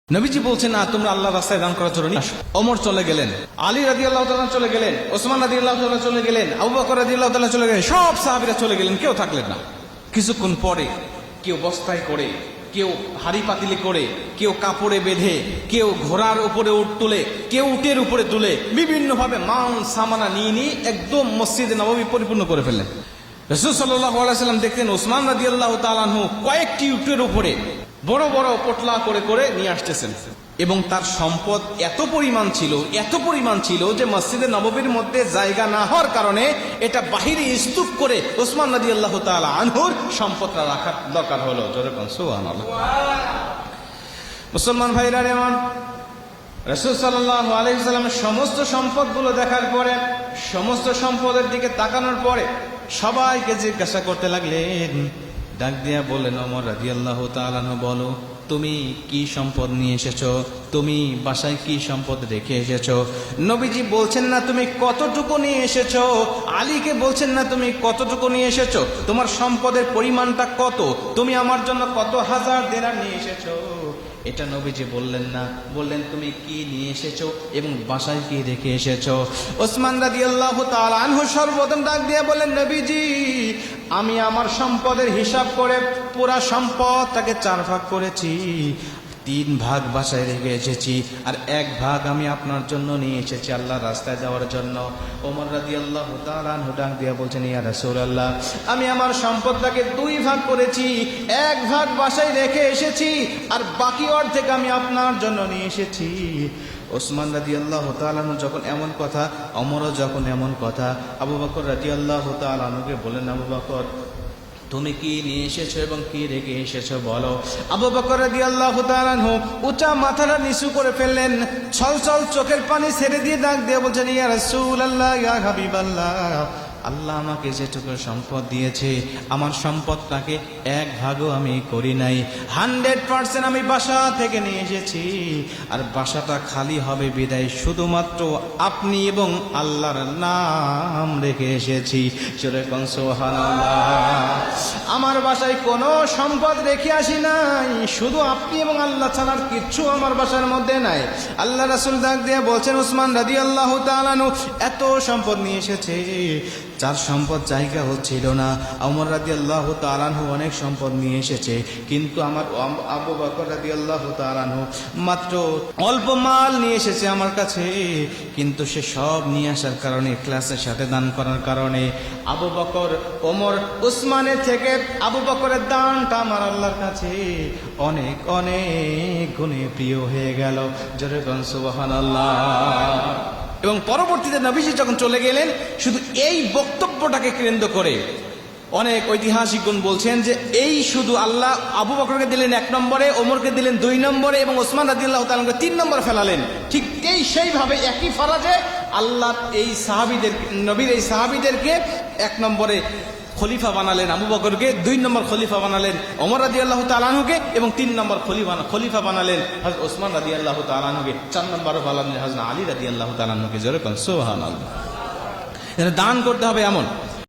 নবীজি বলছেন, না তোমরা আল্লাহর রাস্তায় দান করার জন্য ওমর চলে গেলেন, আলী রাদিয়াল্লাহু তাআলা চলে গেলেন, ওসমান রাদিয়াল্লাহু তাআলা চলে গেলেন, আবু বকর রাদিয়াল্লাহু তাআলা চলে গেলেন, সব সাহাবীরা চলে গেলেন, কেউ থাকলেন না। কিছুক্ষণ পরে কেউ বস্তায় করে, কেউ হাড়ি পাতিলে করে, কেউ কাপড়ে বেঁধে, কেউ ঘোড়ার উপরে উট তুলে, কেউ উটের উপরে তুলে বিভিন্নভাবে মাল সামানা নিয়ে একদম মসজিদে নববী পরিপূর্ণ করে ফেললেন। রাসূল সাল্লাল্লাহু আলাইহি ওয়াসাল্লাম দেখলেন ওসমান রাদিয়াল্লাহু তাআলা আনহু কয়েকটি উটের উপরে বড় বড় পোটলা করে করে নিয়ে আসতেছেন, এবং তার সম্পদ এত পরিমাণ ছিল যে মসজিদে নববীর মধ্যে জায়গা না হওয়ার কারণে এটা বাহিরে স্তূপ করে ওসমান রাদিয়াল্লাহু তাআলা আনহুর সম্পদটা রাখার দরকার হলো। জোরে বলুন সুবহানাল্লাহ। মুসলমান ভাইরা আমার, রাসূল সাল্লাল্লাহু আলাইহি ওয়াসাল্লামের সমস্ত সম্পদগুলো দেখার পরে, সমস্ত সম্পদের দিকে তাকানোর পরে সবাইকে জিজ্ঞাসা করতে লাগলেন, ডাক দিয়া বললেন, ওমর রাদিয়াল্লাহু তাআলা আনহু বলো, তুমি কি সম্পদ নিয়ে এসেছো? তুমি বাসায় কি সম্পদ রেখে এসেছো? নবীজি বলছেন না তুমি কতটুকু নিয়ে এসেছো, আলীকে বলছেন না তুমি কতটুকু নিয়ে এসেছো, তোমার সম্পদের পরিমাণটা কত, তুমি আমার জন্য কত হাজার দিনার নিয়ে এসেছো, এটা নবীজি বললেন না, বললেন তুমি কি নিয়ে এসেছো এবং বাসায় কি রেখে এসেছো। ওসমান রাদিয়াল্লাহু তাআলা আনহু সর্বপ্রথম ডাক দিয়ে বললেন, নবীজি আমি আমার সম্পদের হিসাব করে পুরা সম্পদটাকে 4 ভাগ করেছি, 3 ভাগ বাসায় রেখে এসেছি, আর 1 ভাগ আমি আপনার জন্য নিয়ে এসেছি আল্লাহর রাস্তায় যাওয়ার জন্য। ওমর রাদিয়াল্লাহু তাআলা আনহু ডাক দিয়ে বলছেন, ইয়া রাসূলুল্লাহ আমি আমার সম্পদটাকে 2 ভাগ করেছি, 1 ভাগ বাসায় রেখে এসেছি আর বাকি অর্ধেক আমি আপনার জন্য নিয়ে এসেছি। ওসমান রাদিয়াল্লাহু তাআলা আনহু যখন এমন কথা, ওমরও যখন এমন কথা, আবু বকর রাদিয়াল্লাহু তাআলা আনহুকে বলেন, আবু বকর তুমি কি নিয়ে এসেছো এবং কি রেখে এসেছো বলো। আবু বকর রাদিয়াল্লাহু তাআলা আনহু উঁচা মাথাটা নিচু করে ফেললেন, ছলছল চোখের পানি ছেড়ে দিয়ে ডাক দিয়ে বলছেন, ইয়া রাসূলুল্লাহ ইয়া হাবিবাল্লাহ, আল্লাহ আমাকে যেটুকু সম্পদ দিয়েছে আমার সম্পদটাকে 1 ভাগও আমি করি নাই, 100% আমি বাসা থেকে নিয়ে এসেছি, আর বাসাটা খালি হবে বিদায় শুধুমাত্র আপনি এবং আল্লাহর নাম রেখে এসেছি। জোরে কোন সুবহানাল্লাহ। আমার বাসায় কোনো সম্পদ রেখে আসি নাই, শুধু আপনি এবং আল্লাহ ছাড়ার কিচ্ছু আমার বাসার মধ্যে নাই। আল্লাহ রাসূল ডাক দিয়ে বলছেন, ওসমান রাদিয়াল্লাহু তাআলা আনহু এত সম্পদ নিয়ে এসেছে, যার সম্পদ জায়গা হচ্ছিল না। ওমর রাদিয়াল্লাহু তাআলা আনহু অনেক সম্পদ নিয়ে এসেছে, কিন্তু আমার আবু বকর রাদিয়াল্লাহু তাআলা আনহু মাত্র অল্প মাল নিয়ে এসেছে আমার কাছে, কিন্তু সে সব নিয়ে আসার কারণে, ইখলাসের সাথে দান করার কারণে আবু বকর, ওমর, উসমানের থেকে আবু বকরের দানটা আমার আল্লাহর কাছে অনেক অনেক গুণে প্রিয় হয়ে গেল। জোরে বলুন সুবহানাল্লাহ। এবং পরবর্তীতে নবীজি যখন চলে গেলেন, শুধু এই বক্তব্যটাকে কেন্দ্র করে অনেক ঐতিহাসিকগণ বলছেন যে এই শুধু আল্লাহ আবু বকরকে দিলেন 1 নম্বরে, ওমরকে দিলেন 2 নম্বরে এবং ওসমান রাদিয়াল্লাহু তাআলাকে 3 নম্বরে ফেলালেন। ঠিক সেইভাবে একই ফরাজে আল্লাহ এই সাহাবীদের, নবীর এই সাহাবীদেরকে 1 নম্বরে খলিফা বানালেন আবু বকরকে, 2 নম্বর খলিফা বানালেন ওমর রাদিয়াল্লাহু তাআলা আনহুকে, এবং 3 নম্বর খলিফা বানালেন হযরত ওসমান রাদিয়াল্লাহু তাআলা আনহুকে, 4 নম্বরে বানালেন হযরত আলী রাদিয়াল্লাহু তাআলা আনহুকে। জোরে কোন সুবহানাল্লাহ। দান করতে হবে এমন